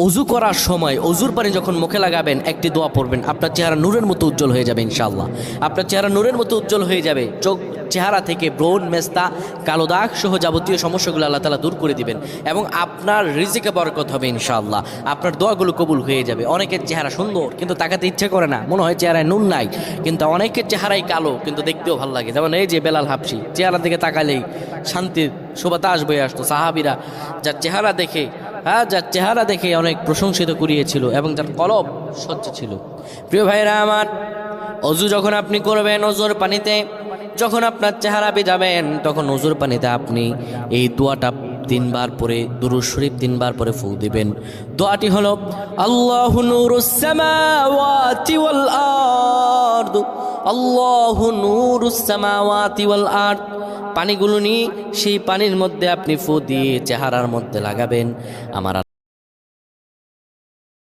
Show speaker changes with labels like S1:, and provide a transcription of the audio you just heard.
S1: অজু করার সময় অজুর পানি যখন মুখে লাগাবেন একটি দোয়া পড়বেন, আপনার চেহারা নূরের মতো উজ্জ্বল হয়ে যাবে ইনশাআল্লাহ। আপনার চেহারা নূরের মতো উজ্জ্বল হয়ে যাবে, চেহারা থেকে ব্রণ, মেস্তা, কালো দাগ সহ যাবতীয় সমস্যাগুলো আল্লাহ তাআলা দূর করে দিবেন এবং আপনার রিজিকে বরকত হবে ইনশাআল্লাহ। আপনার দোয়াগুলো কবুল হয়ে যাবে। অনেকের চেহারা সুন্দর কিন্তু তাকাতে ইচ্ছে করে না, মনে হয় চেহারায় নুন নাই, কিন্তু অনেকের চেহারাই কালো কিন্তু দেখতেও ভালো লাগে। যেমন এই যে বেলাল হাবশি, চেহারা দিকে তাকালেই শান্তির সুবাতাস বয়ে আসতো। সাহাবীরা যার চেহারা দেখে অনেক প্রশংসিত করিয়েছিল এবং যার কলব স্বচ্ছ ছিল। প্রিয় ভাইরা আমার, অজু যখন আপনি করবেন, অজুর পানিতে যখন আপনার চেহারা ভিজাবেন, তখন অজুর পানিতে আপনি এই দোয়াটা 3 বার পরে, দুরূদ শরীফ 3 বার পরে ফু দিবেন। দোয়াটি হলো আল্লাহু নূরুস সামাওয়াতি ওয়াল আরদ, আল্লাহু নূরুস সামাওয়াতি ওয়াল আরদ। পানিগুলো নিয়ে সেই পানির মধ্যে আপনি ফু দিয়ে চেহারার মধ্যে লাগাবেন। আমার